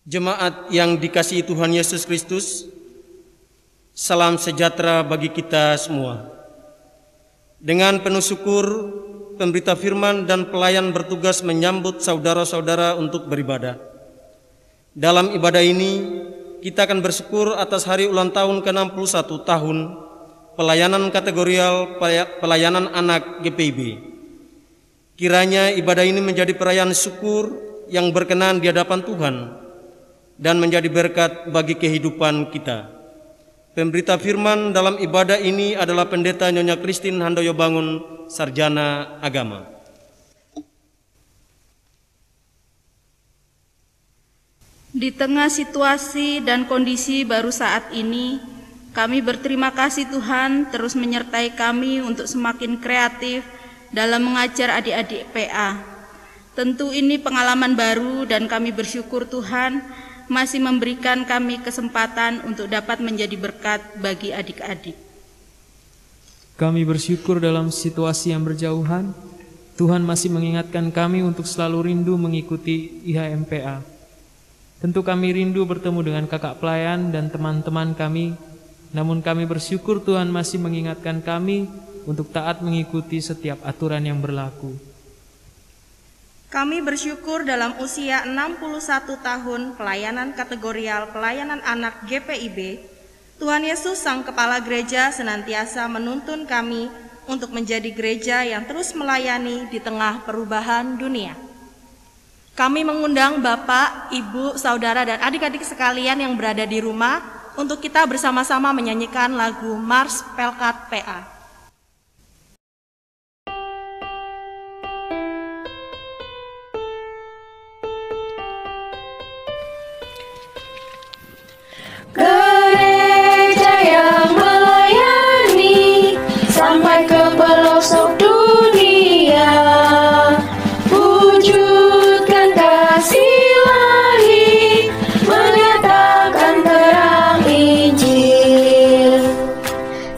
Jemaat yang dikasihi Tuhan Yesus Kristus, salam sejahtera bagi kita semua. Dengan penuh syukur, pemberita firman dan pelayan bertugas menyambut saudara-saudara untuk beribadah. Dalam ibadah ini, kita akan bersyukur atas hari ulang tahun ke-61 tahun pelayanan kategorial pelayanan anak GPIB. Kiranya ibadah ini menjadi perayaan syukur yang berkenan di hadapan Tuhan dan menjadi berkat bagi kehidupan kita. Pemberita firman dalam ibadah ini adalah Pendeta Nyonya Christine Handoyo Bangun, Sarjana Agama. Di tengah situasi dan kondisi baru saat ini, kami berterima kasih Tuhan terus menyertai kami untuk semakin kreatif dalam mengajar adik-adik PA. Tentu ini pengalaman baru dan kami bersyukur Tuhan masih memberikan kami kesempatan untuk dapat menjadi berkat bagi adik-adik. Kami bersyukur dalam situasi yang berjauhan, Tuhan masih mengingatkan kami untuk selalu rindu mengikuti IHMPA. Tentu kami rindu bertemu dengan kakak pelayan dan teman-teman kami, namun kami bersyukur Tuhan masih mengingatkan kami untuk taat mengikuti setiap aturan yang berlaku. Kami bersyukur dalam usia 61 tahun pelayanan kategorial pelayanan anak GPIB, Tuhan Yesus Sang Kepala Gereja senantiasa menuntun kami untuk menjadi gereja yang terus melayani di tengah perubahan dunia. Kami mengundang Bapak, Ibu, Saudara, dan adik-adik sekalian yang berada di rumah untuk kita bersama-sama menyanyikan lagu Mars Pelkat PA. Gereja yang melayani sampai ke pelosok dunia, wujudkan kasih ilahi, menyatakan terang Injil.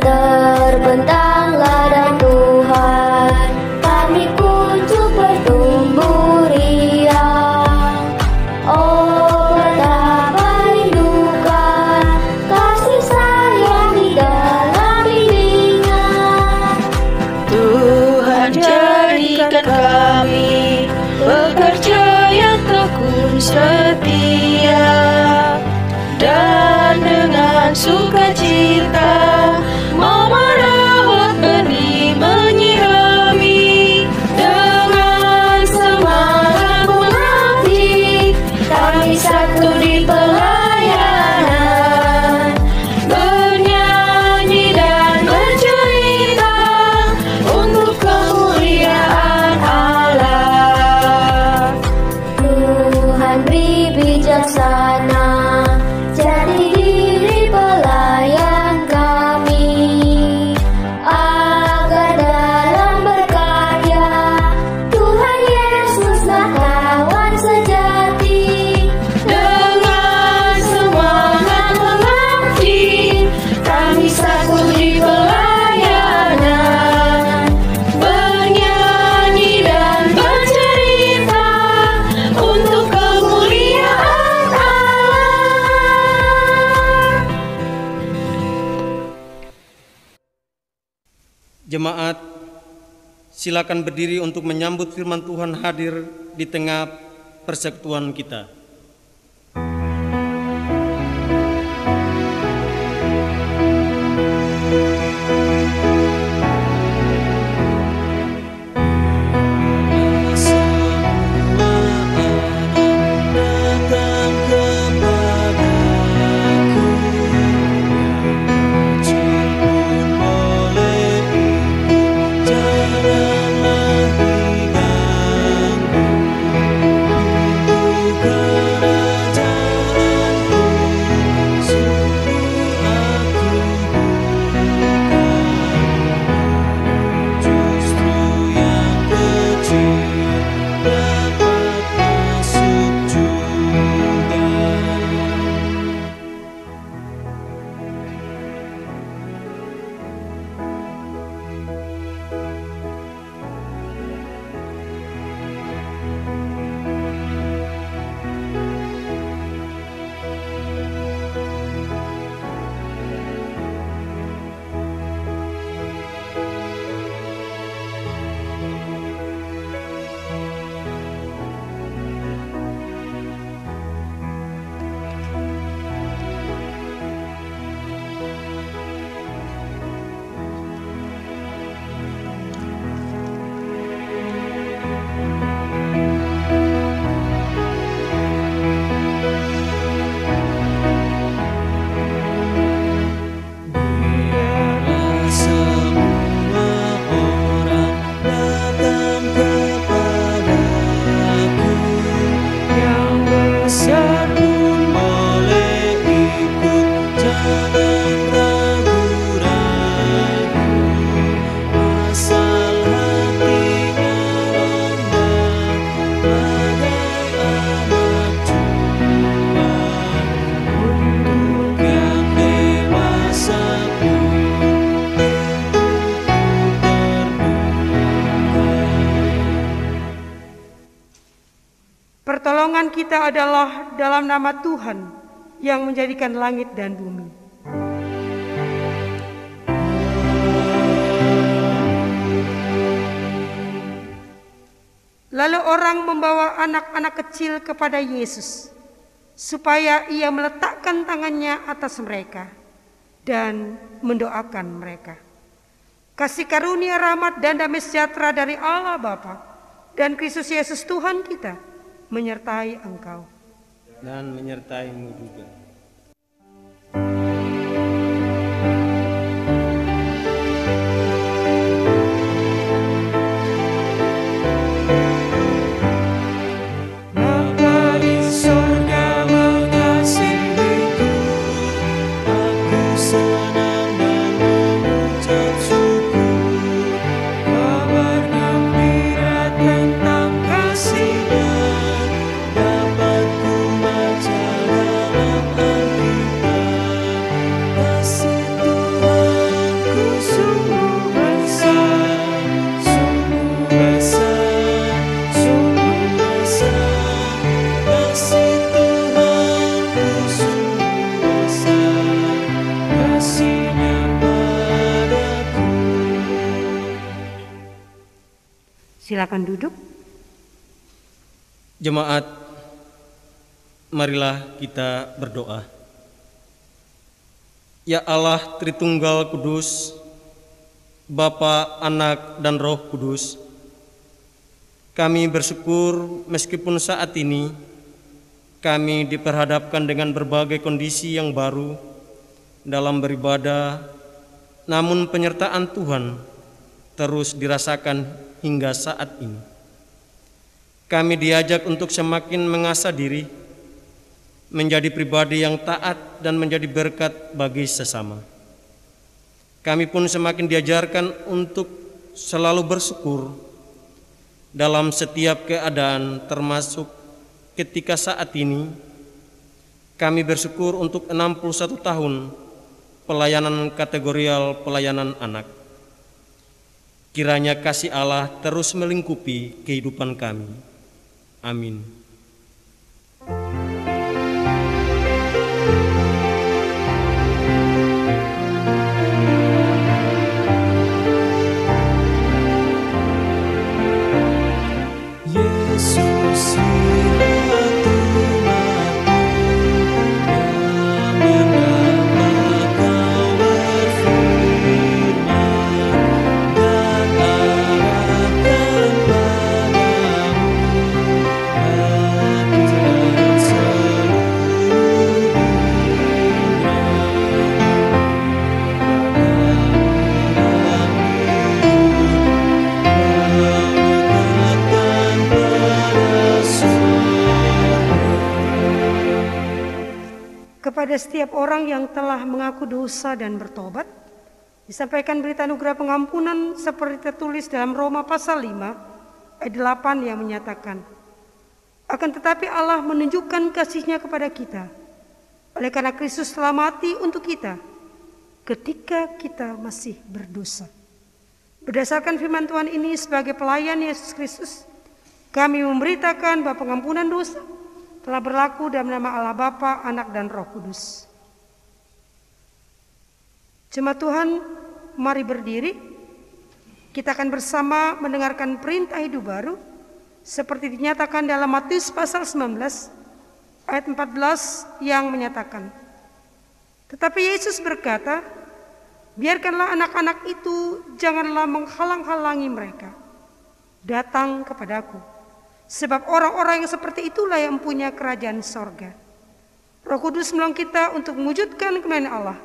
Terbentanglah dan Tuhan, kami kunjung bertumbuh riang. Oh, betapa rindukan kasih sayang di dalam dirinya. Tuhan jadikan kami pekerja yang tekun setia, dan dengan sukacita mau merawat benih menyirami. Dengan semangat mengabdi, kami satu di pelayanan, bernyanyi dan bercerita untuk kemuliaan Allah. Tuhan beri bijaksana, jadi diri pelayan kami, agar dalam berkarya Tuhan Yesuslah kawan sejati. Dengan semangat mengabdi, kami satu di pelayanan, bernyanyi dan bercerita untuk kemuliaan Allah. Jemaat, silakan berdiri untuk menyambut firman Tuhan hadir di tengah persekutuan kita. Janganlah diganggu, kita adalah dalam nama Tuhan yang menjadikan langit dan bumi. Lalu orang membawa anak-anak kecil kepada Yesus, supaya ia meletakkan tangannya atas mereka dan mendoakan mereka. Kasih karunia, rahmat dan damai sejahtera dari Allah Bapa dan Kristus Yesus Tuhan kita menyertai engkau. Dan menyertaimu juga. Bapa di sorga mengasihiku, aku senang dan mengucap syukur. Kabar gembira tentang kasih-Nya dapat ku baca dalam Alkitab. Kasih Tuhanku sungguh besar, sungguh besar, sungguh besar. Kasih Tuhanku sungguh besar, kasih-Nya padaku. Silakan duduk. Jemaat, marilah kita berdoa. Ya Allah Tritunggal Kudus, Bapa, Anak, dan Roh Kudus, kami bersyukur meskipun saat ini kami diperhadapkan dengan berbagai kondisi yang baru dalam beribadah, namun penyertaan Tuhan terus dirasakan hingga saat ini. Kami diajak untuk semakin mengasah diri, menjadi pribadi yang taat dan menjadi berkat bagi sesama. Kami pun semakin diajarkan untuk selalu bersyukur dalam setiap keadaan, termasuk ketika saat ini kami bersyukur untuk 61 tahun pelayanan kategorial pelayanan anak. Kiranya kasih Allah terus melingkupi kehidupan kami. Amin. Yesus lihat umatmu yang mendapat Kau berfirman dan arahkan padamu hati dan seluruh dunia. Kepada setiap orang yang telah mengaku dosa dan bertobat, disampaikan berita anugerah pengampunan seperti tertulis dalam Roma pasal 5 ayat 8 yang menyatakan, akan tetapi Allah menunjukkan kasih-Nya kepada kita, oleh karena Kristus telah mati untuk kita ketika kita masih berdosa. Berdasarkan firman Tuhan ini, sebagai pelayan Yesus Kristus, kami memberitakan bahwa pengampunan dosa telah berlaku dalam nama Allah Bapa, Anak, dan Roh Kudus. Jemaat Tuhan, mari berdiri. Kita akan bersama mendengarkan perintah hidup baru seperti dinyatakan dalam Matius pasal 19 ayat 14 yang menyatakan, tetapi Yesus berkata, biarkanlah anak-anak itu, janganlah menghalang-halangi mereka datang kepadaku, sebab orang-orang yang seperti itulah yang mempunyai kerajaan sorga. Roh Kudus menolong kita untuk mewujudkan kemuliaan Allah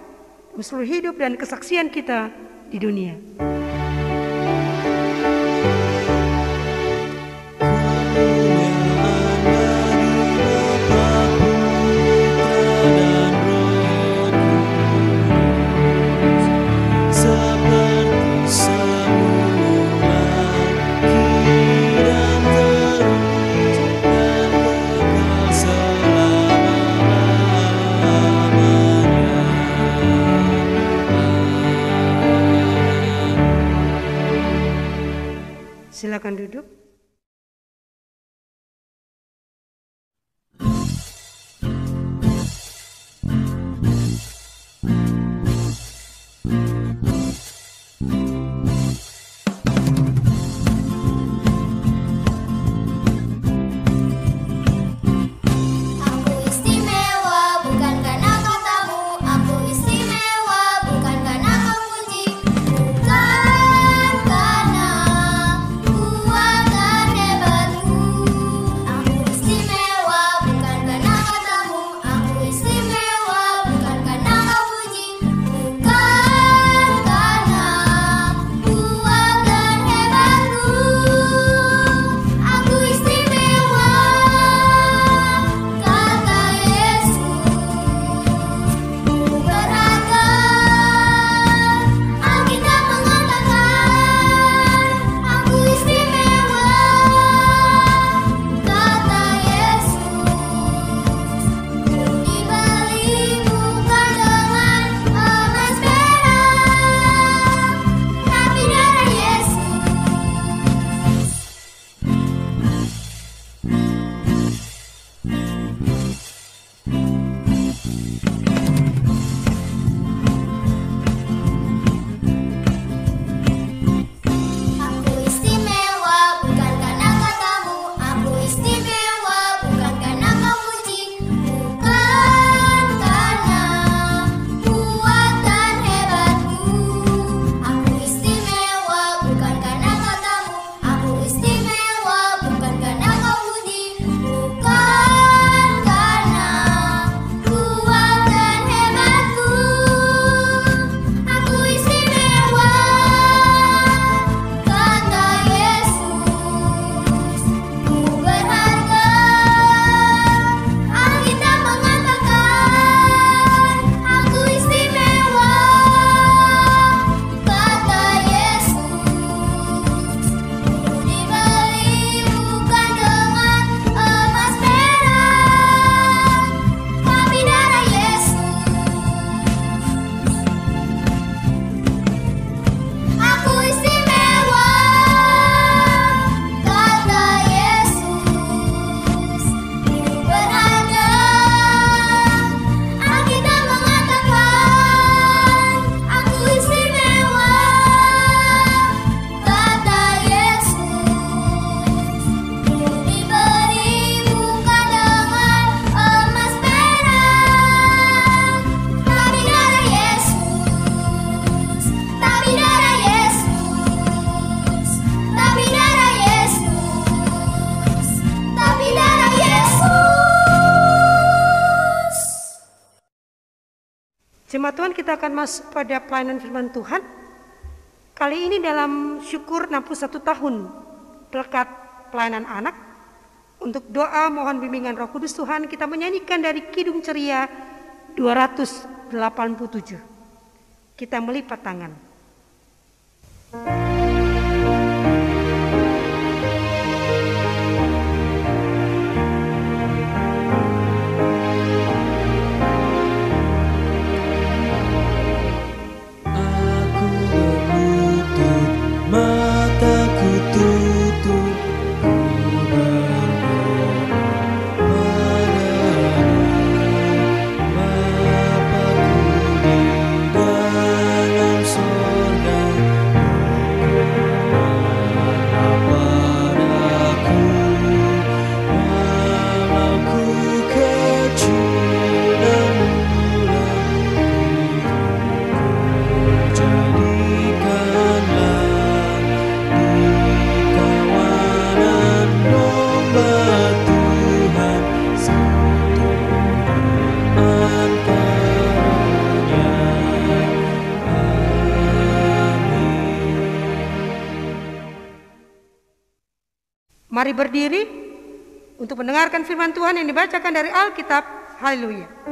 dalam seluruh hidup dan kesaksian kita di dunia. Silakan duduk. Tuhan, kita akan masuk pada pelayanan firman Tuhan. Kali ini dalam syukur 61 tahun Pelekat Pelayanan Anak. Untuk doa mohon bimbingan Roh Kudus Tuhan, kita menyanyikan dari Kidung Ceria 287. Kita melipat tangan. Mari berdiri untuk mendengarkan firman Tuhan yang dibacakan dari Alkitab. Haleluya.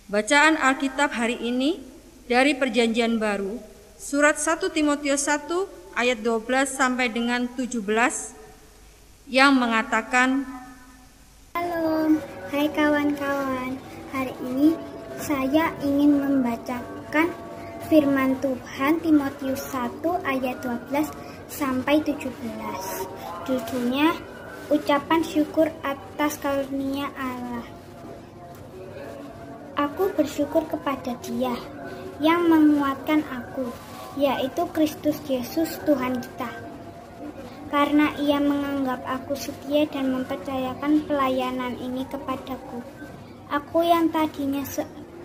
Bacaan Alkitab hari ini dari Perjanjian Baru, surat 1 Timotius 1 ayat 12 sampai dengan 17 yang mengatakan, Shalom, hai kawan-kawan. Hari ini saya ingin membacakan firman Tuhan Timotius 1 ayat 12 sampai 17. Judulnya Ucapan Syukur atas Karunia Allah. Aku bersyukur kepada Dia yang menguatkan aku, yaitu Kristus Yesus Tuhan kita. Karena Ia menganggap aku setia dan mempercayakan pelayanan ini kepadaku. Aku yang tadinya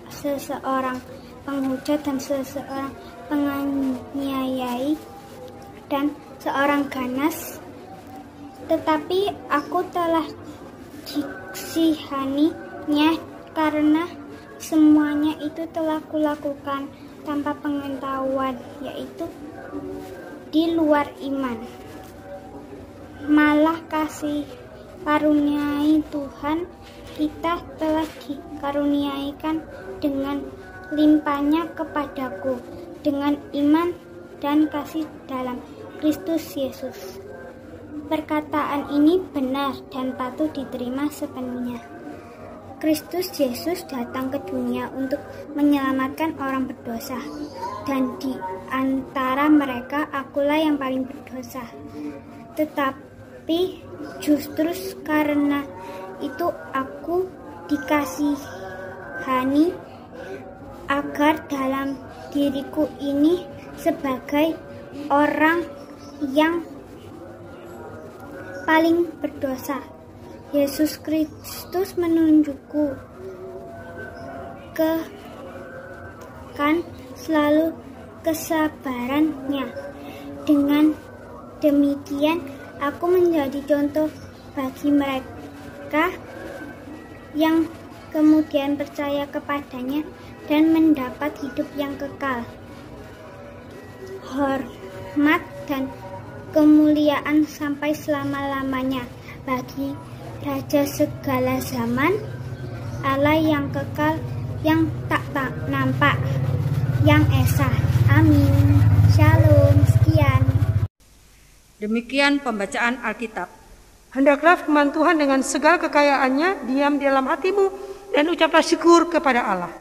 seseorang penghujat dan seseorang penganiayai dan seorang ganas, tetapi aku telah disihaninya karena semuanya itu telah kulakukan tanpa pengetahuan, yaitu di luar iman. Malah kasih karuniai Tuhan kita telah dikaruniaikan dengan limpahnya kepadaku dengan iman dan kasih dalam Kristus Yesus. Perkataan ini benar dan patut diterima sepenuhnya. Kristus Yesus datang ke dunia untuk menyelamatkan orang berdosa, dan di antara mereka akulah yang paling berdosa. Tetapi justru karena itu aku dikasihani, agar dalam diriku ini sebagai orang yang paling berdosa, Yesus Kristus menunjukku selalu kesabarannya. Dengan demikian aku menjadi contoh bagi mereka yang kemudian percaya kepadanya dan mendapat hidup yang kekal. Hormat dan kemuliaan sampai selama-lamanya bagi Raja segala zaman, Allah yang kekal, yang tak nampak, yang esa. Amin. Shalom. Sekian. Demikian pembacaan Alkitab. Hendaklah firman Tuhan dengan segala kekayaannya diam di dalam hatimu dan ucaplah syukur kepada Allah.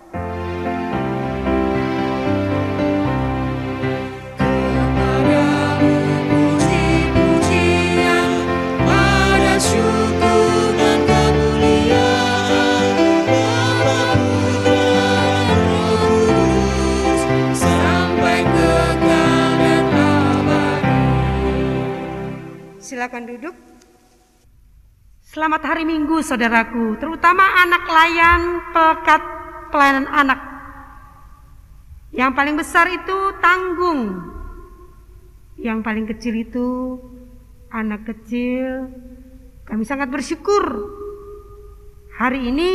Silakan duduk. Selamat hari Minggu saudaraku, terutama anak layan pekat pelayanan anak. Yang paling besar itu tanggung, yang paling kecil itu anak kecil. Kami sangat bersyukur hari ini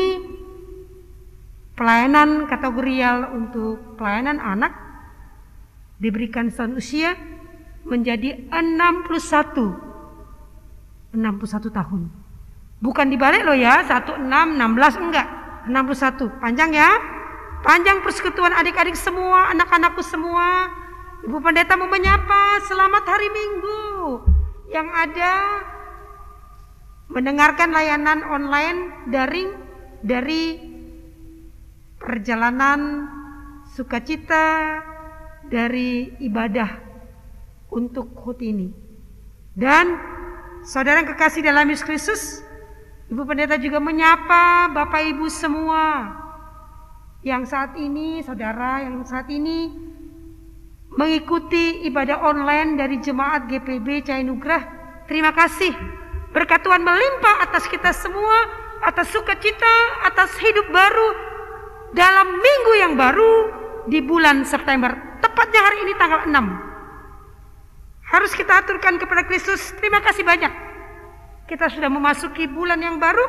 pelayanan kategorial untuk pelayanan anak diberikan status usia menjadi 61 tahun. Bukan dibalik loh ya, 16, 16 enggak, 61. Panjang ya. Panjang persekutuan adik-adik semua, anak-anakku semua. Ibu Pendeta mau menyapa, selamat hari Minggu. Yang ada mendengarkan layanan online daring dari perjalanan sukacita dari ibadah untuk HUT ini. Dan saudara yang kekasih dalam Yesus Kristus, Ibu Pendeta juga menyapa Bapak Ibu semua yang saat ini, saudara yang saat ini mengikuti ibadah online dari jemaat GPB Cahaya Nugrah. Terima kasih, berkat Tuhan melimpah atas kita semua, atas sukacita, atas hidup baru dalam minggu yang baru di bulan September. Tepatnya hari ini tanggal 6. Harus kita aturkan kepada Kristus. Terima kasih banyak. Kita sudah memasuki bulan yang baru,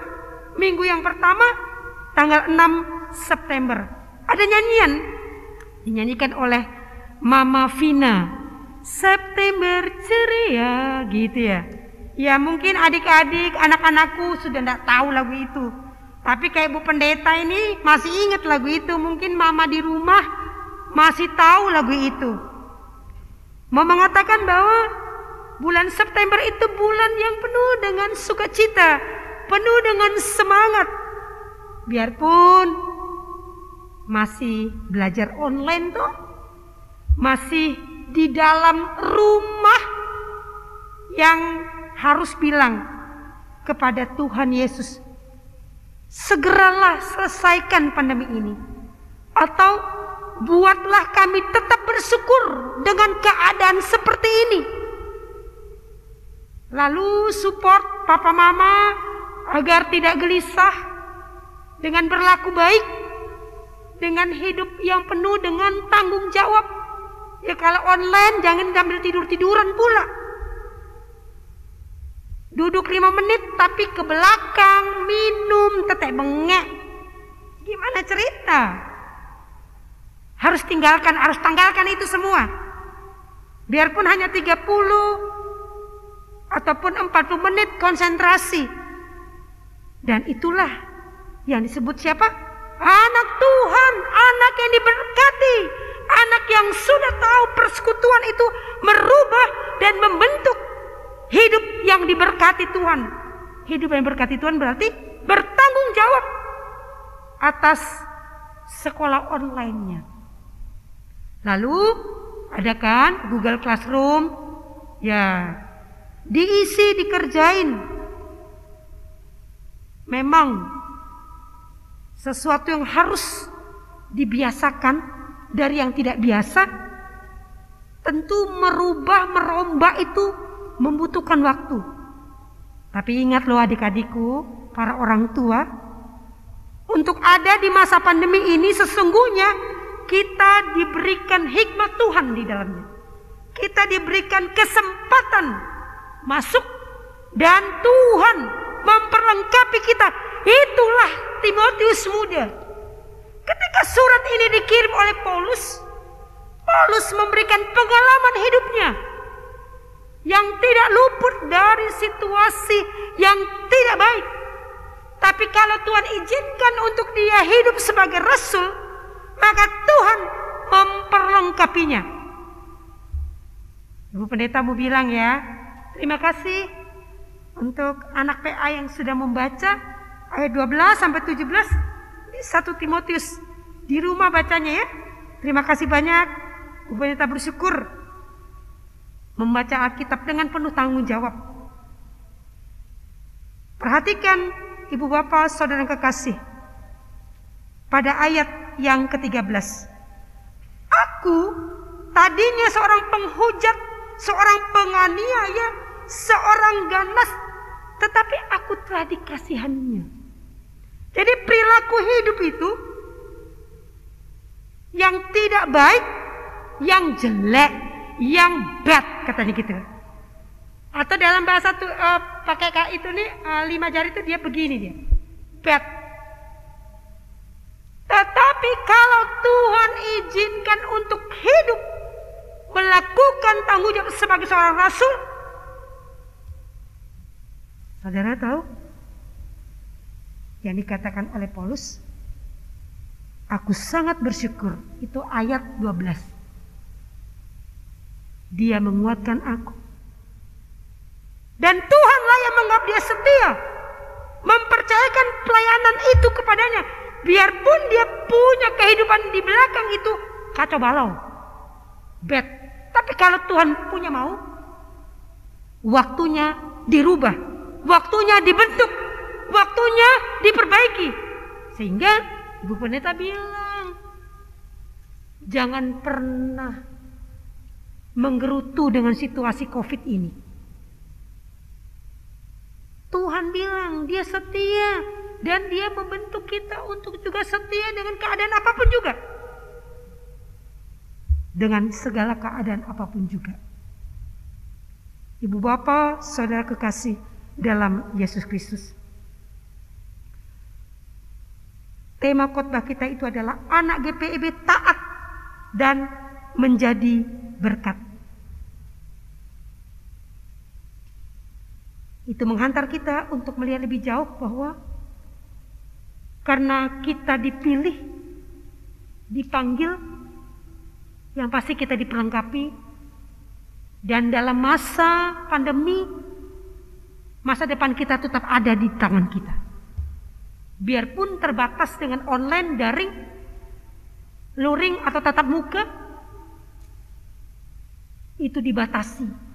minggu yang pertama, tanggal 6 September. Ada nyanyian, dinyanyikan oleh Mama Vina, September ceria, gitu ya. Ya mungkin adik-adik, anak-anakku sudah tidak tahu lagu itu. Tapi kayak Bu Pendeta ini masih ingat lagu itu. Mungkin mama di rumah masih tahu lagu itu. Mau mengatakan bahwa bulan September itu bulan yang penuh dengan sukacita, penuh dengan semangat. Biarpun masih belajar online tuh, masih di dalam rumah, yang harus bilang kepada Tuhan Yesus, segeralah selesaikan pandemi ini. Atau buatlah kami tetap bersyukur dengan keadaan seperti ini. Lalu support papa mama agar tidak gelisah, dengan berlaku baik, dengan hidup yang penuh dengan tanggung jawab. Ya kalau online jangan sambil tidur-tiduran pula. Duduk 5 menit tapi ke belakang minum tetek bengek. Gimana cerita? Harus tanggalkan itu semua. Biarpun hanya 30 ataupun 40 menit konsentrasi. Dan itulah yang disebut siapa? Anak Tuhan, anak yang diberkati, anak yang sudah tahu persekutuan itu merubah dan membentuk hidup yang diberkati Tuhan. Hidup yang diberkati Tuhan berarti bertanggung jawab atas sekolah online-nya. Lalu ada kan Google Classroom, ya diisi, dikerjain. Memang sesuatu yang harus dibiasakan dari yang tidak biasa. Tentu merombak itu membutuhkan waktu. Tapi ingat loh adik-adikku, para orang tua, untuk ada di masa pandemi ini sesungguhnya kita diberikan hikmat Tuhan di dalamnya. Kita diberikan kesempatan masuk dan Tuhan memperlengkapi kita. Itulah Timotius muda. Ketika surat ini dikirim oleh Paulus memberikan pengalaman hidupnya yang tidak luput dari situasi yang tidak baik. Tapi kalau Tuhan izinkan untuk dia hidup sebagai rasul, maka Tuhan memperlengkapinya. Ibu Pendeta mau bilang ya, terima kasih untuk anak PA yang sudah membaca ayat 12 sampai 17 di 1 Timotius. Di rumah bacanya ya. Terima kasih banyak. Ibu Pendeta bersyukur membaca Alkitab dengan penuh tanggung jawab. Perhatikan Ibu Bapak Saudara yang kekasih, pada ayat yang ke-13. Aku tadinya seorang penghujat, seorang penganiaya, seorang ganas, tetapi aku telah dikasihaninya. Jadi perilaku hidup itu yang tidak baik, yang jelek, yang bad katanya gitu. Atau dalam bahasa tuh pakai kayak itu nih 5 jari itu dia begini dia, bad. Tetapi kalau Tuhan izinkan untuk hidup melakukan tanggung jawab sebagai seorang rasul, saudara tahu yang dikatakan oleh Paulus, aku sangat bersyukur, itu ayat 12. Dia menguatkan aku. Dan Tuhanlah yang menganggap dia setia, mempercayakan pelayanan itu kepadanya. Biarpun dia punya kehidupan di belakang itu kacau balau, bad. Tapi kalau Tuhan punya mau, waktunya dirubah, waktunya dibentuk, waktunya diperbaiki. Sehingga Ibu Pendeta bilang, jangan pernah menggerutu dengan situasi COVID ini. Tuhan bilang dia setia dan dia membentuk kita untuk juga setia dengan keadaan apapun juga. Dengan segala keadaan apapun juga. Ibu Bapa, saudara kekasih dalam Yesus Kristus. Tema khotbah kita itu adalah anak GPIB taat dan menjadi berkat. Itu menghantar kita untuk melihat lebih jauh bahwa karena kita dipilih, dipanggil, yang pasti kita diperlengkapi. Dan dalam masa pandemi, masa depan kita tetap ada di tangan kita. Biarpun terbatas dengan online, daring, luring atau tatap muka, itu dibatasi.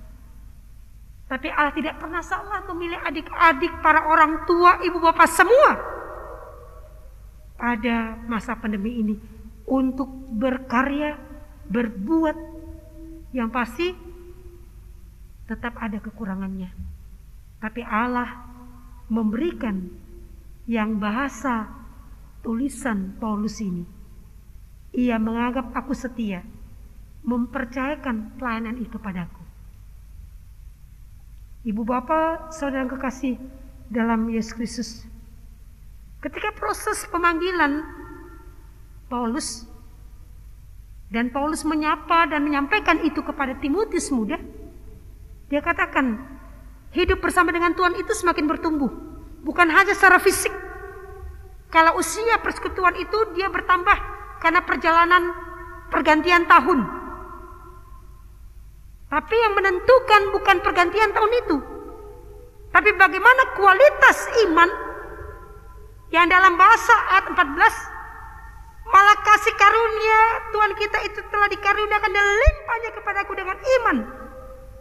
Tapi Allah tidak pernah salah memilih adik-adik, para orang tua, ibu bapak semua pada masa pandemi ini untuk berkarya, berbuat. Yang pasti tetap ada kekurangannya. Tapi Allah memberikan yang bahasa tulisan Paulus ini. Ia menganggap aku setia, mempercayakan pelayanan itu kepadaku. Ibu Bapak, saudara kekasih dalam Yesus Kristus, ketika proses pemanggilan Paulus, dan Paulus menyapa dan menyampaikan itu kepada Timotius muda, dia katakan hidup bersama dengan Tuhan itu semakin bertumbuh, bukan hanya secara fisik. Kalau usia persekutuan itu dia bertambah karena perjalanan pergantian tahun. Tapi yang menentukan bukan pergantian tahun itu, tapi bagaimana kualitas iman yang dalam bahasa ayat 14, malah kasih karunia Tuhan kita itu telah dikaruniakan dan limpahnya kepadaku dengan iman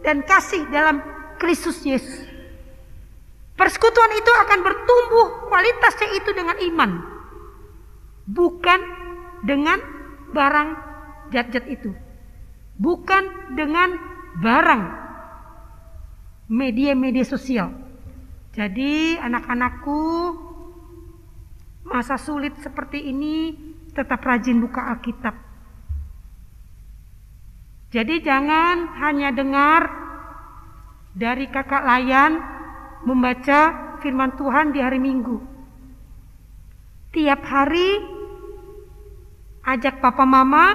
dan kasih dalam Kristus Yesus. Persekutuan itu akan bertumbuh kualitasnya itu dengan iman, bukan dengan barang zat-zat itu, bukan dengan barang media-media sosial. Jadi anak-anakku, masa sulit seperti ini tetap rajin buka Alkitab. Jadi jangan hanya dengar dari kakak Layan membaca firman Tuhan di hari Minggu. Tiap hari ajak papa mama,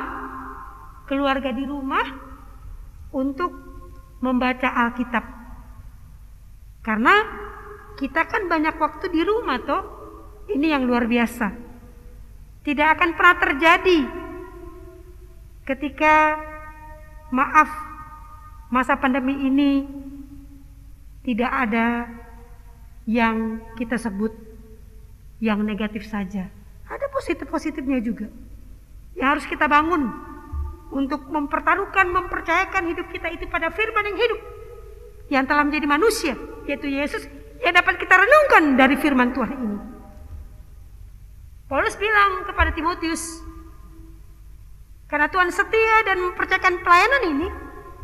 keluarga di rumah untuk membaca Alkitab. Karena kita kan banyak waktu di rumah toh. Ini yang luar biasa. Tidak akan pernah terjadi ketika masa pandemi ini tidak ada yang kita sebut yang negatif saja. Ada positif-positifnya juga yang harus kita bangun untuk mempertaruhkan, mempercayakan hidup kita itu pada firman yang hidup yang telah menjadi manusia, yaitu Yesus, yang dapat kita renungkan dari firman Tuhan ini. Paulus bilang kepada Timotius, karena Tuhan setia dan mempercayakan pelayanan ini,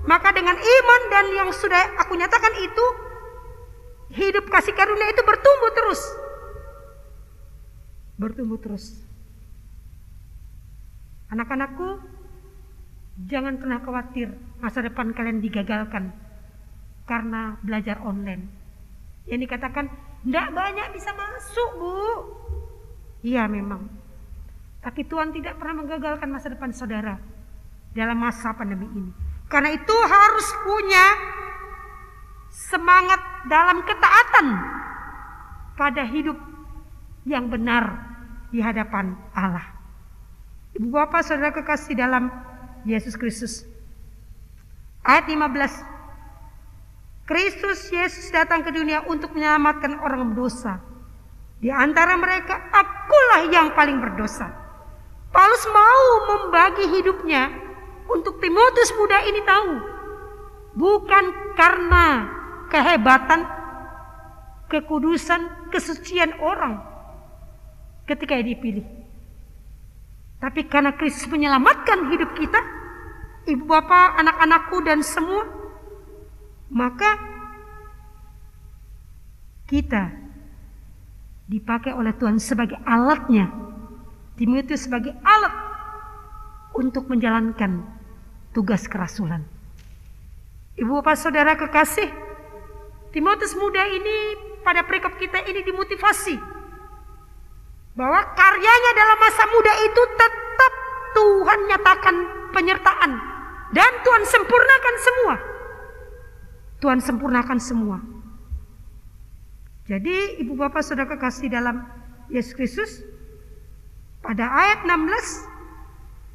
Maka dengan iman dan yang sudah aku nyatakan itu, hidup kasih karunia itu bertumbuh terus. Bertumbuh terus. Anak-anakku, jangan pernah khawatir masa depan kalian digagalkan karena belajar online. Yang dikatakan, tidak banyak bisa masuk, Bu. Iya memang. Tapi Tuhan tidak pernah menggagalkan masa depan saudara dalam masa pandemi ini. Karena itu harus punya semangat dalam ketaatan pada hidup yang benar di hadapan Allah. Ibu bapak saudara kekasih dalam Yesus Kristus. Ayat 15. Kristus Yesus datang ke dunia untuk menyelamatkan orang berdosa. Di antara mereka akulah yang paling berdosa. Paulus mau membagi hidupnya untuk Timotius muda ini tahu. Bukan karena kehebatan, kekudusan, kesucian orang ketika dia dipilih. Tapi karena Kristus menyelamatkan hidup kita, ibu bapak, anak-anakku dan semua, maka kita dipakai oleh Tuhan sebagai alatnya. Timotius sebagai alat untuk menjalankan tugas kerasulan. Ibu bapak saudara kekasih, Timotius muda ini pada perikop kita ini dimotivasi bahwa karyanya dalam masa muda itu tetap Tuhan nyatakan penyertaan dan Tuhan sempurnakan semua. Tuhan sempurnakan semua. Jadi ibu bapak saudara kekasih dalam Yesus Kristus, pada ayat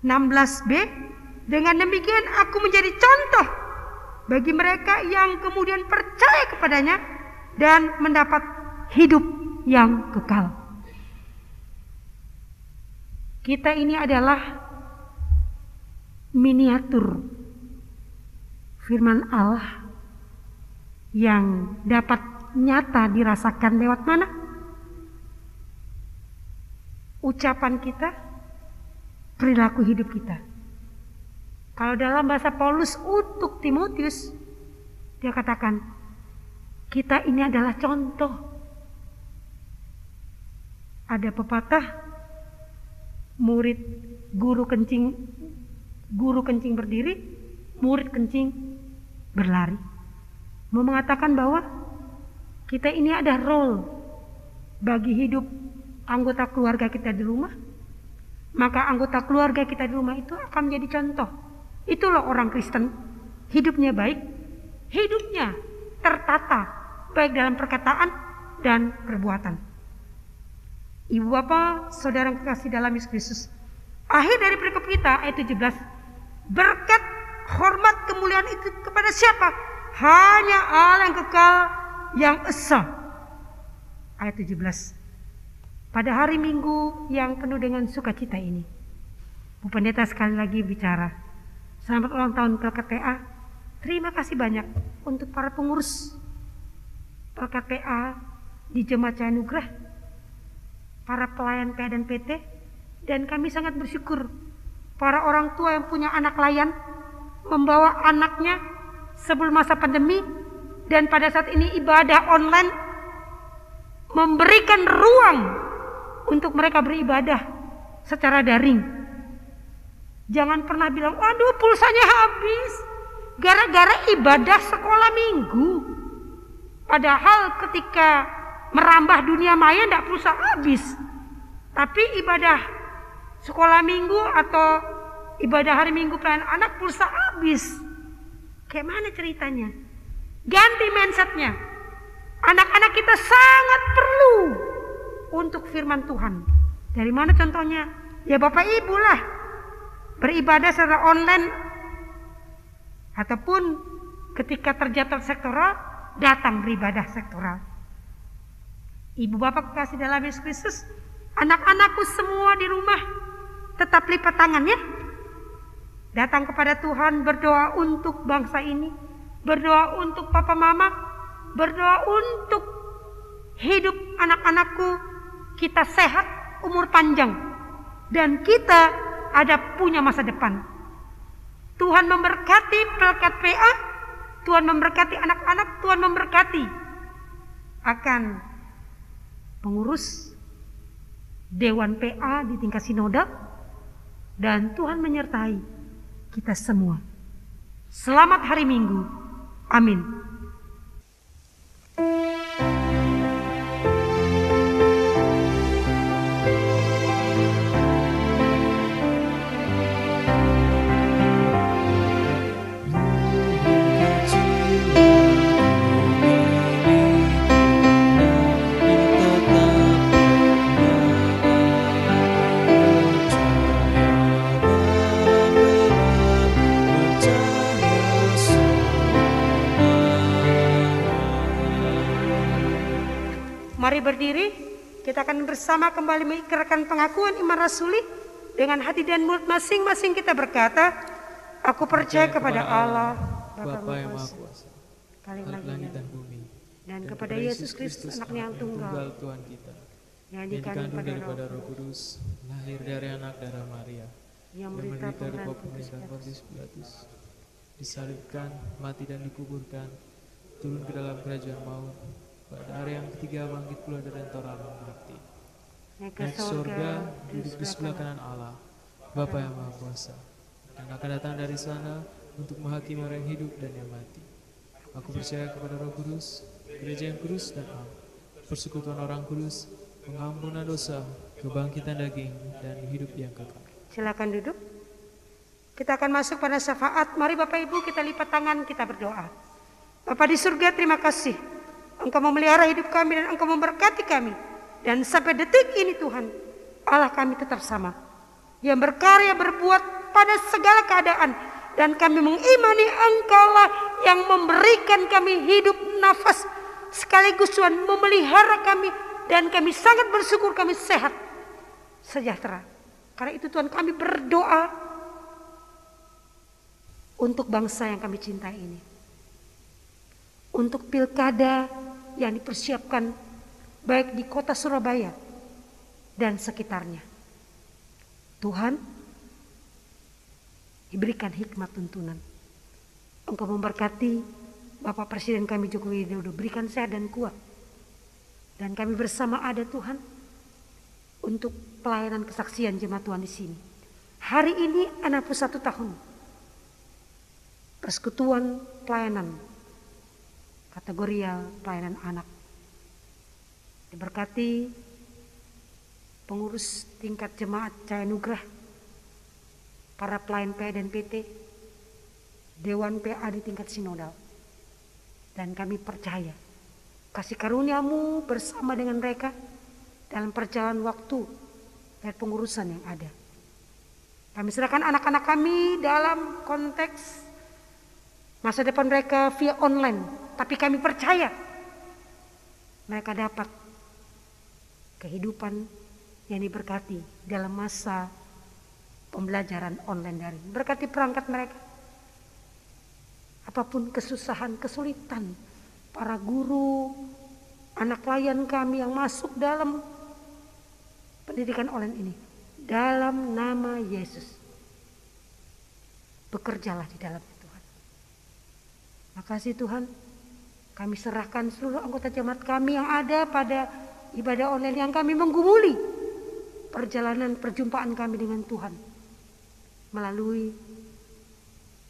16b, dengan demikian aku menjadi contoh bagi mereka yang kemudian percaya kepadanya dan mendapat hidup yang kekal. Kita ini adalah miniatur firman Allah yang dapat nyata dirasakan lewat mana? Ucapan kita, perilaku hidup kita. Kalau dalam bahasa Paulus untuk Timotius, dia katakan, kita ini adalah contoh. Ada pepatah, guru kencing berdiri, murid kencing berlari. Mau mengatakan bahwa kita ini ada role bagi hidup anggota keluarga kita di rumah. Maka anggota keluarga kita di rumah itu akan menjadi contoh. Itulah orang Kristen, hidupnya baik, hidupnya tertata, baik dalam perkataan dan perbuatan. Ibu bapak, saudara yang kekasih dalam Yesus Kristus, akhir dari perikop kita ayat 17, berkat, hormat, kemuliaan itu kepada siapa? Hanya Allah yang kekal, yang esa. Ayat 17. Pada hari Minggu yang penuh dengan sukacita ini, Bu Pendeta sekali lagi bicara, selamat ulang tahun PLKPA. Terima kasih banyak untuk para pengurus PLKPA di Jemaat Cahaya Nugrah, para pelayan PA dan PT, dan kami sangat bersyukur para orang tua yang punya anak layan membawa anaknya sebelum masa pandemi, dan pada saat ini ibadah online memberikan ruang untuk mereka beribadah secara daring. Jangan pernah bilang, waduh pulsanya habis gara-gara ibadah sekolah minggu. Padahal ketika merambah dunia maya tidak pulsa habis. Tapi ibadah sekolah minggu atau ibadah hari Minggu pelayanan anak pulsa habis. Kayak mana ceritanya? Ganti mindsetnya. Anak-anak kita sangat perlu untuk firman Tuhan. Dari mana contohnya? Ya Bapak Ibu lah, beribadah secara online, ataupun ketika terjatuh sektoral, datang beribadah sektoral. Ibu bapak kekasih dalam Yesus Kristus, anak-anakku semua di rumah tetap lipat tangannya, datang kepada Tuhan, berdoa untuk bangsa ini, berdoa untuk papa mama, berdoa untuk hidup anak-anakku, kita sehat, umur panjang, dan kita ada punya masa depan. Tuhan memberkati pelkat PA, Tuhan memberkati anak-anak, Tuhan memberkati akan pengurus Dewan PA di tingkat sinode, dan Tuhan menyertai kita semua. Selamat hari Minggu. Amin. Mari berdiri, kita akan bersama kembali mengikrarkan pengakuan iman rasuli. Dengan hati dan mulut masing-masing kita berkata, aku percaya kepada Allah, Bapa yang Maha Kuasa, Khalik langit dan bumi, dan kepada Yesus Kristus, anaknya yang tunggal, Tuhan kita, yang dikandung daripada Roh Kudus, lahir dari anak darah Maria, yang menderita di bawah pemerintahan Pontius Pilatus, disalibkan, mati dan dikuburkan, turun ke dalam kerajaan maut, pada hari yang ketiga bangkit pula dari antara orang mati, naik ke surga, duduk di sebelah kanan Allah, Bapa yang Maha Kuasa, dan akan datang dari sana untuk menghakimi orang yang hidup dan yang mati. Aku percaya kepada Roh Kudus, gereja yang kudus dan am, persekutuan orang kudus, pengampunan dosa, kebangkitan daging, dan hidup yang kekal. Silakan duduk. Kita akan masuk pada syafaat. Mari Bapak Ibu kita lipat tangan, kita berdoa. Bapa di surga, terima kasih Engkau memelihara hidup kami dan Engkau memberkati kami. Dan sampai detik ini Tuhan, Allah kami tetap sama, yang berkarya berbuat pada segala keadaan. Dan kami mengimani Engkaulah yang memberikan kami hidup nafas, sekaligus Tuhan memelihara kami. Dan kami sangat bersyukur kami sehat, sejahtera. Karena itu Tuhan kami berdoa untuk bangsa yang kami cintai ini. Untuk pilkada yang dipersiapkan baik di kota Surabaya dan sekitarnya. Tuhan, diberikan hikmat tuntunan. Engkau memberkati Bapak Presiden kami Joko Widodo, berikan sehat dan kuat. Dan kami bersama ada Tuhan untuk pelayanan kesaksian jemaat Tuhan di sini. Hari ini 61 tahun persekutuan pelayanan kategorial pelayanan anak. Diberkati pengurus tingkat jemaat Cahaya Nugrah, para pelayan PA dan PT, Dewan PA di tingkat sinodal. Dan kami percaya kasih karunia-Mu bersama dengan mereka dalam perjalanan waktu dan pengurusan yang ada. Kami serahkan anak-anak kami dalam konteks masa depan mereka via online. Tapi kami percaya mereka dapat kehidupan yang diberkati dalam masa pembelajaran online daring. Berkati perangkat mereka. Apapun kesusahan, kesulitan, para guru, anak klien kami yang masuk dalam pendidikan online ini. Dalam nama Yesus. Bekerjalah di dalam Tuhan. Makasih Tuhan. Kami serahkan seluruh anggota jemaat kami yang ada pada ibadah online yang kami menggumuli perjalanan perjumpaan kami dengan Tuhan melalui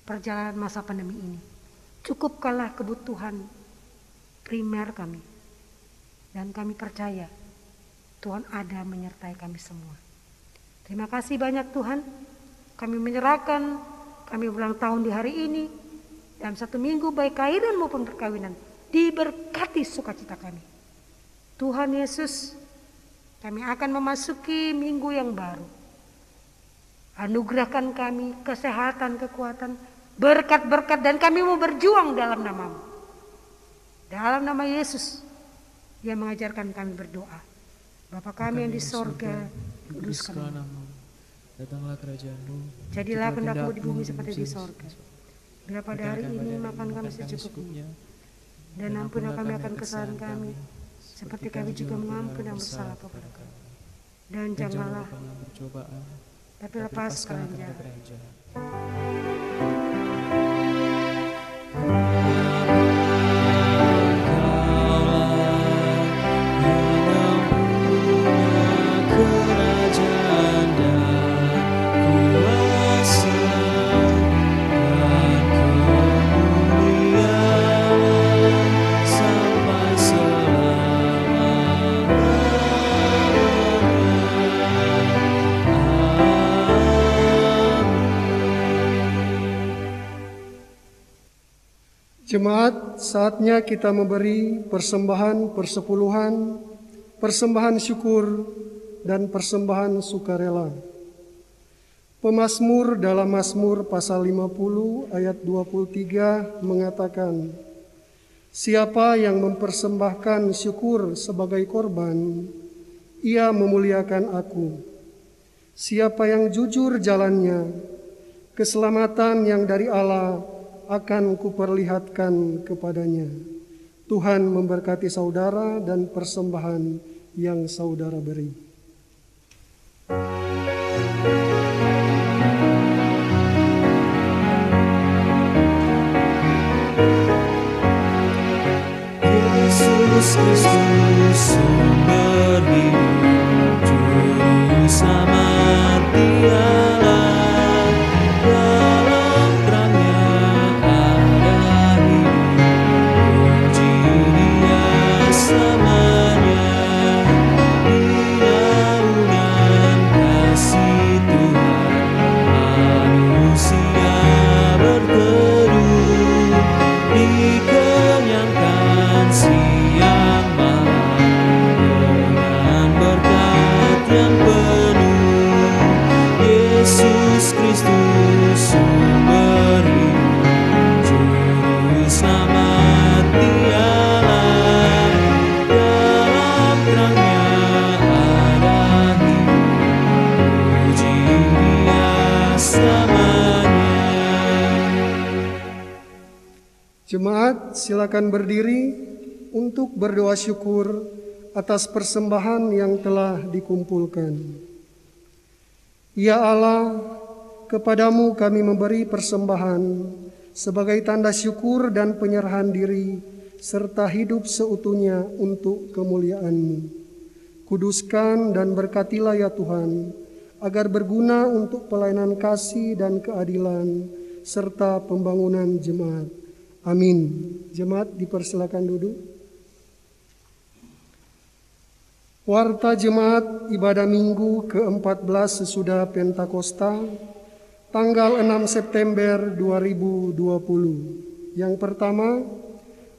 perjalanan masa pandemi ini. Cukupkanlah kebutuhan primer kami. Dan kami percaya Tuhan ada menyertai kami semua. Terima kasih banyak Tuhan. Kami menyerahkan, kami ulang tahun di hari ini. Dalam 1 minggu baik kelahiran maupun perkawinan. Diberkati sukacita kami. Tuhan Yesus, kami akan memasuki minggu yang baru. Anugerahkan kami kesehatan, kekuatan, berkat-berkat, dan kami mau berjuang dalam nama-Mu. Dalam nama Yesus yang mengajarkan kami berdoa. Bapa kami yang di sorga, kuduskanlah nama-Mu. Datanglah kerajaan-Mu. Jadilah kehendak-Mu di bumi seperti di sorga. Bila pada hari ini makan kami secukupnya. Dan ampunilah kami akan kesalahan kami, seperti kami juga mengampuni yang bersalah kepada kami. Dan janganlah, tapi lepas kerajaan. Jemaat, saatnya kita memberi persembahan persepuluhan, persembahan syukur, dan persembahan sukarela. Pemazmur dalam Mazmur pasal 50 ayat 23 mengatakan, siapa yang mempersembahkan syukur sebagai korban, ia memuliakan aku. Siapa yang jujur jalannya, keselamatan yang dari Allah akan kuperlihatkan kepadanya. Tuhan memberkati saudara dan persembahan yang saudara beri. Yesus Kristus sumber hidup, juru selamat Dialah, dalam terangnya ada hidup, puji Dia selamanya. Di naungan kasih Tuhan manusia berteduh, dikenyangkan siang malam dengan berkat yang penuh. Yesus Kristus sumber hidup, juru selamat Dialah, dalam terangnya ada hidup, puji Dia selamanya. Jemaat, silakan berdiri untuk berdoa syukur atas persembahan yang telah dikumpulkan. Ya Allah, kepadamu kami memberi persembahan sebagai tanda syukur dan penyerahan diri serta hidup seutuhnya untuk kemuliaan-Mu. Kuduskan dan berkatilah ya Tuhan, agar berguna untuk pelayanan kasih dan keadilan serta pembangunan jemaat. Amin. Jemaat dipersilakan duduk. Warta Jemaat Ibadah Minggu ke-14 sesudah Pentakosta, tanggal 6 September 2020. Yang pertama,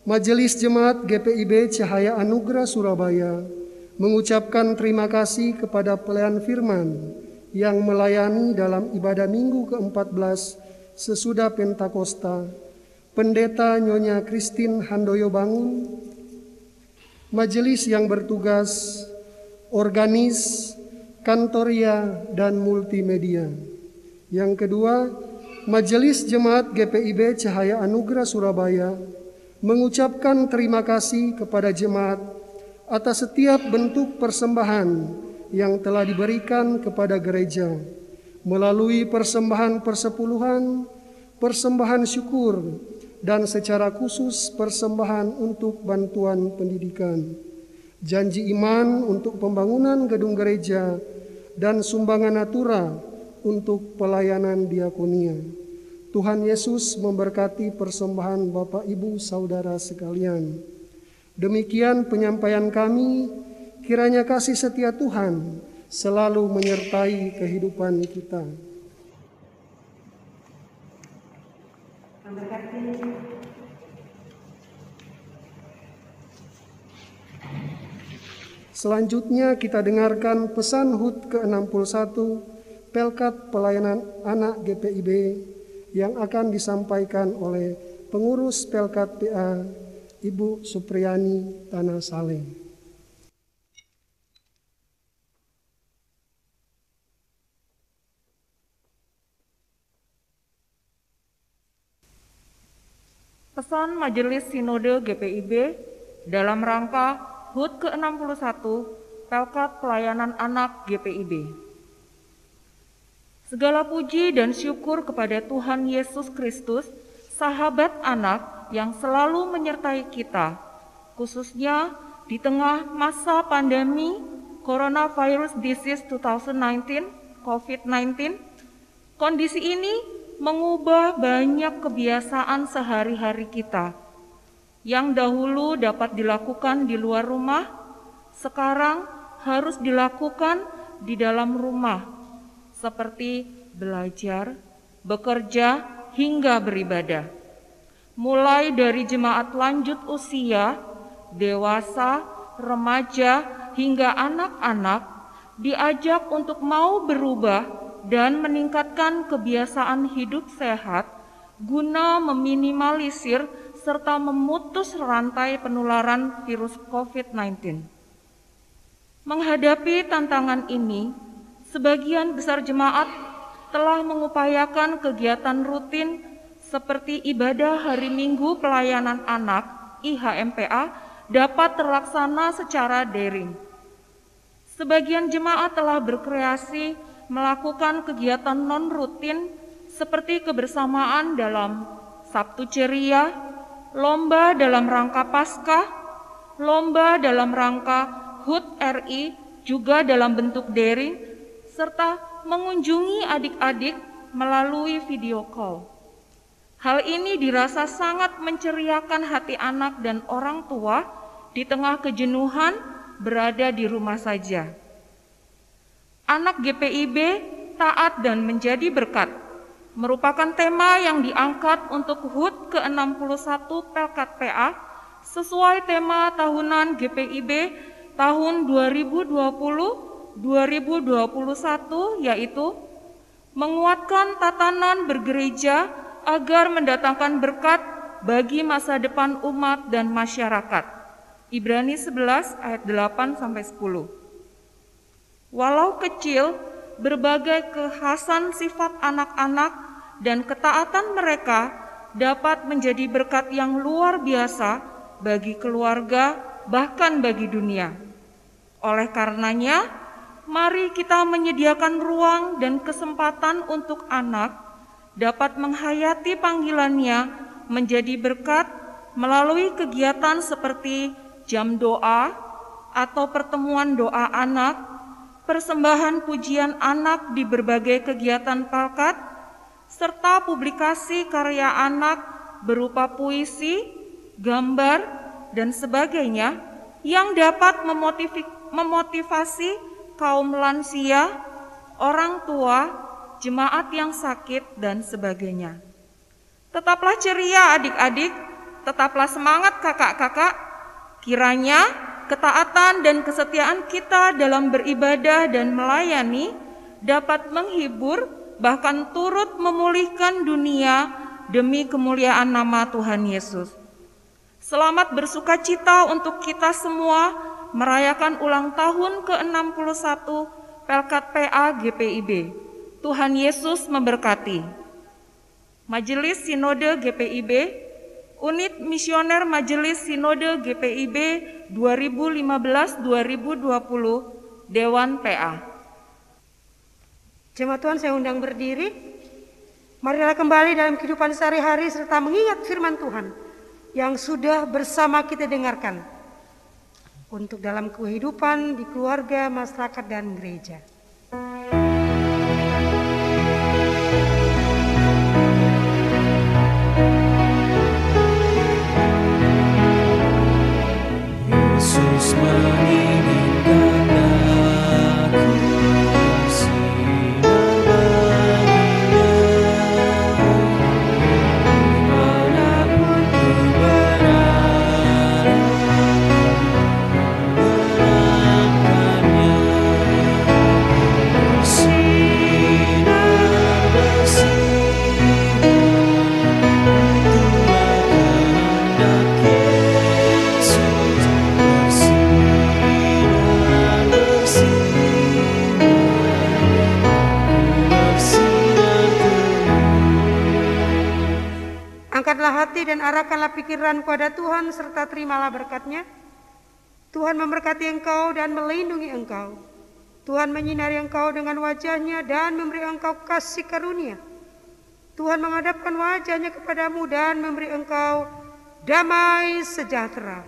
Majelis Jemaat GPIB Cahaya Anugerah Surabaya mengucapkan terima kasih kepada pelayan firman yang melayani dalam ibadah Minggu ke-14 sesudah Pentakosta, Pendeta Nyonya Christine Handoyo Bangun, majelis yang bertugas, organis, kantoria, dan multimedia. Yang kedua, Majelis Jemaat GPIB Cahaya Anugerah Surabaya mengucapkan terima kasih kepada jemaat atas setiap bentuk persembahan yang telah diberikan kepada gereja melalui persembahan persepuluhan, persembahan syukur, dan secara khusus persembahan untuk bantuan pendidikan, janji iman untuk pembangunan gedung gereja, dan sumbangan natura untuk pelayanan diakonia. Tuhan Yesus memberkati persembahan Bapak Ibu Saudara sekalian. Demikian penyampaian kami, kiranya kasih setia Tuhan selalu menyertai kehidupan kita. Selanjutnya kita dengarkan pesan HUT ke-61 Pelkat Pelayanan Anak GPIB yang akan disampaikan oleh pengurus Pelkat PA Ibu Supriyani Tanah Saleh. Pesan Majelis Sinode GPIB dalam rangka HUT ke-61 Pelkat Pelayanan Anak GPIB. Segala puji dan syukur kepada Tuhan Yesus Kristus, sahabat anak yang selalu menyertai kita, khususnya di tengah masa pandemi Coronavirus Disease 2019, COVID-19. Kondisi ini mengubah banyak kebiasaan sehari-hari kita yang dahulu dapat dilakukan di luar rumah, sekarang harus dilakukan di dalam rumah, seperti belajar, bekerja, hingga beribadah. mulai dari jemaat lanjut usia, dewasa, remaja, hingga anak-anak, diajak untuk mau berubah dan meningkatkan kebiasaan hidup sehat guna meminimalisir serta memutus rantai penularan virus COVID-19. Menghadapi tantangan ini, sebagian besar jemaat telah mengupayakan kegiatan rutin seperti ibadah hari Minggu pelayanan anak IHMPA dapat terlaksana secara daring. Sebagian jemaat telah berkreasi melakukan kegiatan non-rutin seperti kebersamaan dalam Sabtu Ceria, lomba dalam rangka Paskah, lomba dalam rangka HUT RI juga dalam bentuk daring, serta mengunjungi adik-adik melalui video call. Hal ini dirasa sangat menceriakan hati anak dan orang tua di tengah kejenuhan berada di rumah saja. Anak GPIB taat dan menjadi berkat merupakan tema yang diangkat untuk HUT ke-61 Pelkat PA sesuai tema tahunan GPIB tahun 2020-2021, yaitu menguatkan tatanan bergereja agar mendatangkan berkat bagi masa depan umat dan masyarakat. Ibrani 11 ayat 8-10. Walau kecil, berbagai kekhasan sifat anak-anak dan ketaatan mereka dapat menjadi berkat yang luar biasa bagi keluarga, bahkan bagi dunia. Oleh karenanya, mari kita menyediakan ruang dan kesempatan untuk anak dapat menghayati panggilannya menjadi berkat melalui kegiatan seperti jam doa atau pertemuan doa anak, persembahan pujian anak di berbagai kegiatan Pelkat, serta publikasi karya anak berupa puisi, gambar, dan sebagainya yang dapat memotivasi kaum lansia, orang tua, jemaat yang sakit, dan sebagainya. Tetaplah ceria adik-adik, tetaplah semangat kakak-kakak, kiranya ketaatan dan kesetiaan kita dalam beribadah dan melayani dapat menghibur, bahkan turut memulihkan dunia demi kemuliaan nama Tuhan Yesus. Selamat bersukacita untuk kita semua merayakan ulang tahun ke-61 Pelkat PA GPIB. Tuhan Yesus memberkati. Majelis Sinode GPIB, Unit Misioner Majelis Sinode GPIB 2015-2020, Dewan PA. Jemaat Tuhan, saya undang berdiri. Marilah kembali dalam kehidupan sehari-hari serta mengingat firman Tuhan yang sudah bersama kita dengarkan untuk dalam kehidupan di keluarga, masyarakat, dan gereja. Yesus menginginkan aku bersinar baginya, dimanapun ku berada, berangkatnya bersinar, bersinar, itulah kehendak Yesus. Angkatlah hati dan arahkanlah pikiran kepada Tuhan serta terimalah berkat-Nya. Tuhan memberkati engkau dan melindungi engkau. Tuhan menyinari engkau dengan wajah-Nya dan memberi engkau kasih karunia. Tuhan menghadapkan wajah-Nya kepadamu dan memberi engkau damai sejahtera.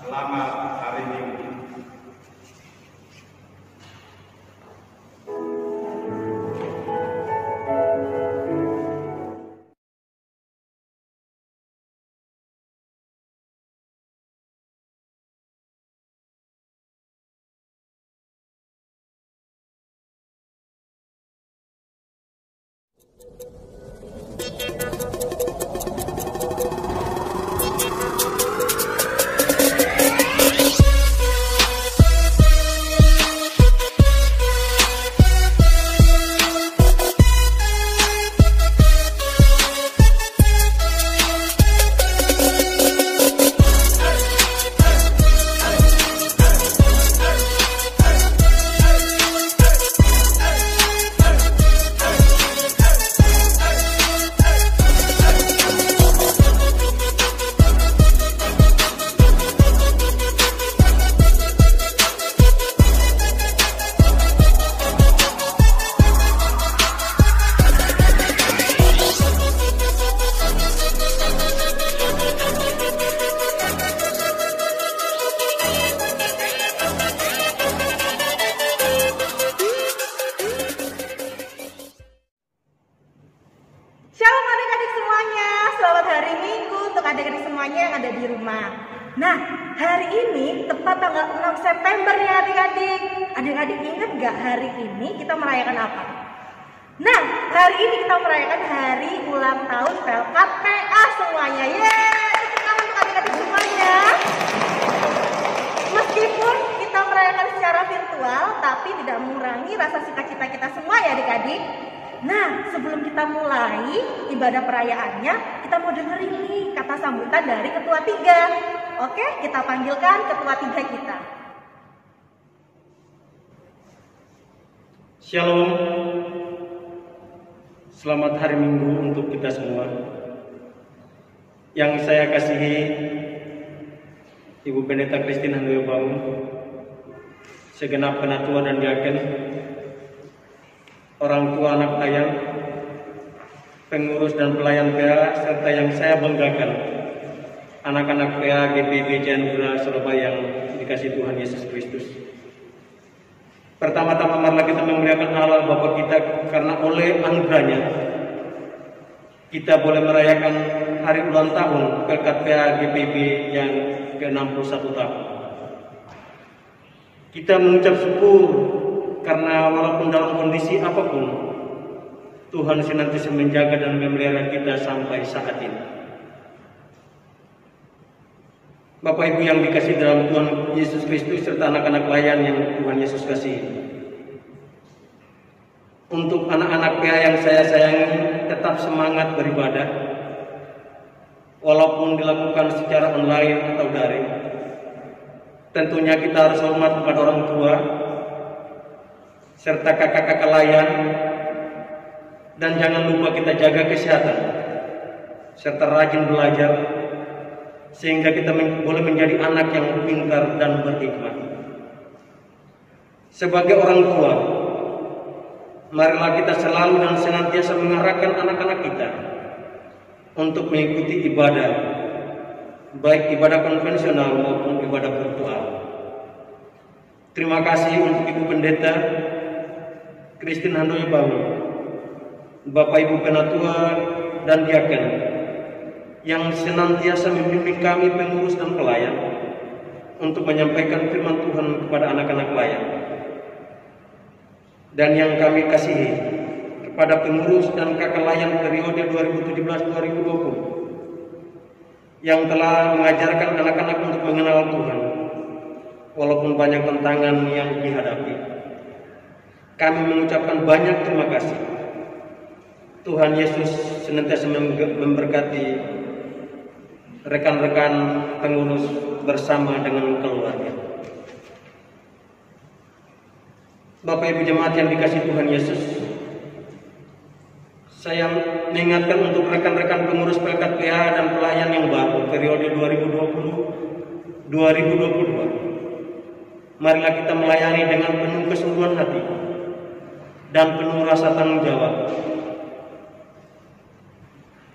Selamat hari Minggu. Shalom adik-adik semuanya, selamat hari Minggu untuk adik-adik semuanya yang ada di rumah. Nah, hari ini tepat tanggal 6 September ya adik-adik. Adik-adik ingat gak hari ini kita merayakan apa? Nah, hari ini kita merayakan hari ulang tahun Pelkat PA semuanya. Yeay, tepuk tangan untuk adik-adik semuanya. Meskipun kita merayakan secara virtual, tapi tidak mengurangi rasa sukacita kita semua ya adik-adik. Nah, sebelum kita mulai ibadah perayaannya, kita mau dengerin nih kata sambutan dari Ketua 3. Oke, kita panggilkan Ketua 3 kita. Shalom. Selamat hari Minggu untuk kita semua. Yang saya kasihi Ibu Pendeta Christine Handoyo Baum, segenap penatua dan diaken, orang tua anak ayah, pengurus dan pelayan PA, serta yang saya banggakan, anak-anak PA GPIB Jayapura Surabaya yang dikasihi Tuhan Yesus Kristus. Pertama-tama marilah kita memuliakan Allah Bapa kita, karena oleh anugerahnya kita boleh merayakan hari ulang tahun Pelkat PA GPIB yang ke-61 tahun. Kita mengucap syukur karena walaupun dalam kondisi apapun, Tuhan senantiasa menjaga dan memelihara kita sampai saat ini. Bapak Ibu yang dikasihi dalam Tuhan Yesus Kristus serta anak-anak pelayan yang Tuhan Yesus kasihi. Untuk anak-anak PA yang saya sayangi, tetap semangat beribadah, walaupun dilakukan secara online atau daring. Tentunya kita harus hormat kepada orang tua, serta kakak-kakak layan, dan jangan lupa kita jaga kesehatan, serta rajin belajar, sehingga kita boleh menjadi anak yang pintar dan berhikmat. Sebagai orang tua, marilah kita selalu dan senantiasa mengarahkan anak-anak kita untuk mengikuti ibadah, baik ibadah konvensional maupun ibadah virtual. Terima kasih untuk Ibu Pendeta Christine Handoyo Baum, Bapak Ibu Penatua dan Diaken yang senantiasa membimbing kami pengurus dan pelayan untuk menyampaikan firman Tuhan kepada anak-anak pelayan. Dan yang kami kasihi kepada pengurus dan kakak layan periode 2017-2020 yang telah mengajarkan anak-anak untuk mengenal Tuhan walaupun banyak tantangan yang dihadapi. Kami mengucapkan banyak terima kasih. Tuhan Yesus senantiasa memberkati rekan-rekan pengurus bersama dengan keluarga. Bapak Ibu jemaat yang dikasihi Tuhan Yesus, saya mengingatkan untuk rekan-rekan pengurus Pelkat PA dan pelayan yang baru periode 2020-2022. Marilah kita melayani dengan penuh kesungguhan hati dan penuh rasa tanggung jawab.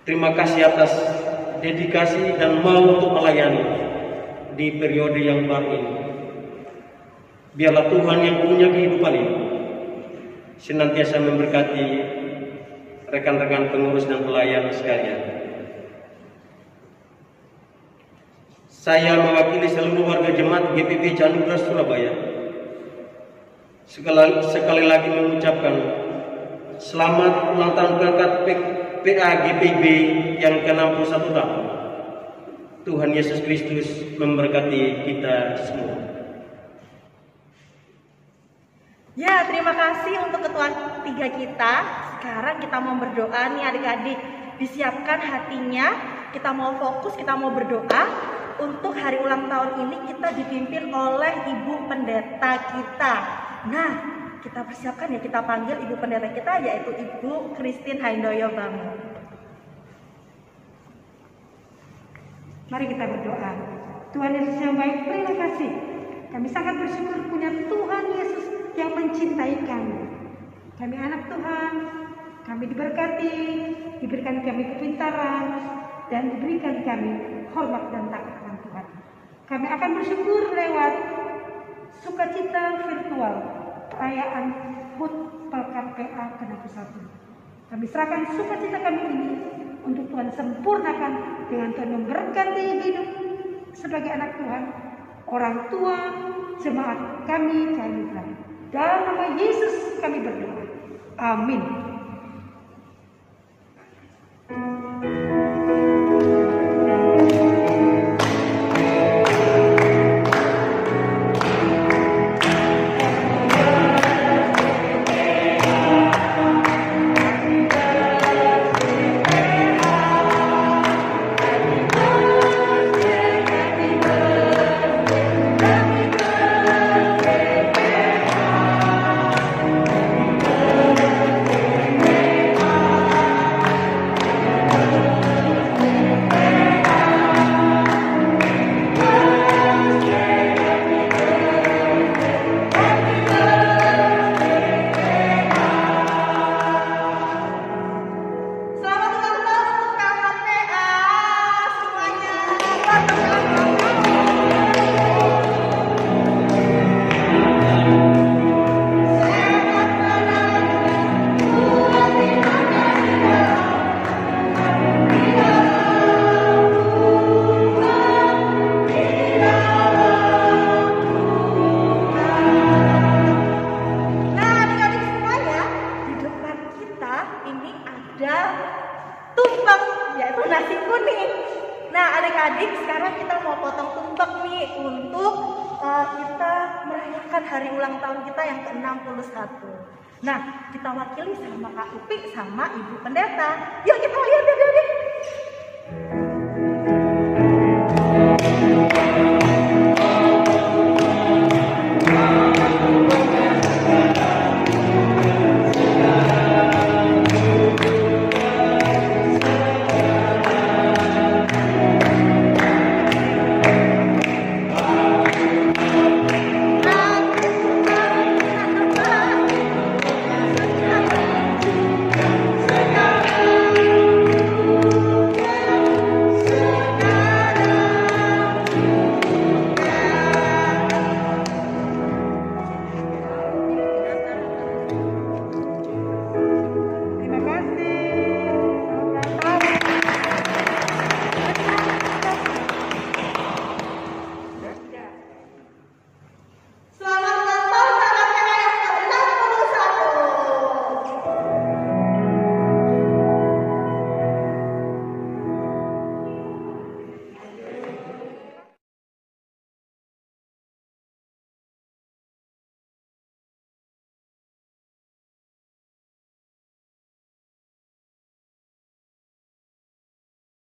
Terima kasih atas dedikasi dan mau untuk melayani di periode yang baru ini. Biarlah Tuhan yang punya kehidupan ini senantiasa memberkati rekan-rekan pengurus dan pelayan sekalian. Saya mewakili seluruh warga jemaat GPIB Canugra Surabaya sekali lagi mengucapkan selamat ulang tahun pelkat PA GPIB yang ke-61 tahun. Tuhan Yesus Kristus memberkati kita semua. Ya, terima kasih untuk ketua 3 kita. Sekarang kita mau berdoa nih adik-adik. Disiapkan hatinya, kita mau fokus, kita mau berdoa. Untuk hari ulang tahun ini kita dipimpin oleh Ibu Pendeta kita. Nah, kita persiapkan ya, kita panggil Ibu Pendeta kita yaitu Ibu Christine Handoyo Bangun. Mari kita berdoa. Tuhan Yesus yang baik, terima kasih. Kami sangat bersyukur punya Tuhan Yesus yang mencintai kami. Kami anak Tuhan, kami diberkati, diberikan kami kepintaran, dan diberikan kami hormat dan taat akan Tuhan. Kami akan bersyukur lewat sukacita virtual perayaan HUT Pelkat PA ke-61. Kami serahkan sukacita kami ini untuk Tuhan sempurnakan dengan Tuhan memberkati hidup sebagai anak Tuhan, orang tua, jemaat kami. Dalam nama Yesus kami berdoa. Amin. Hari ulang tahun kita yang ke-61. Nah, kita wakili sama Kak Upi sama Ibu Pendeta. Yuk kita lihat adik-adik.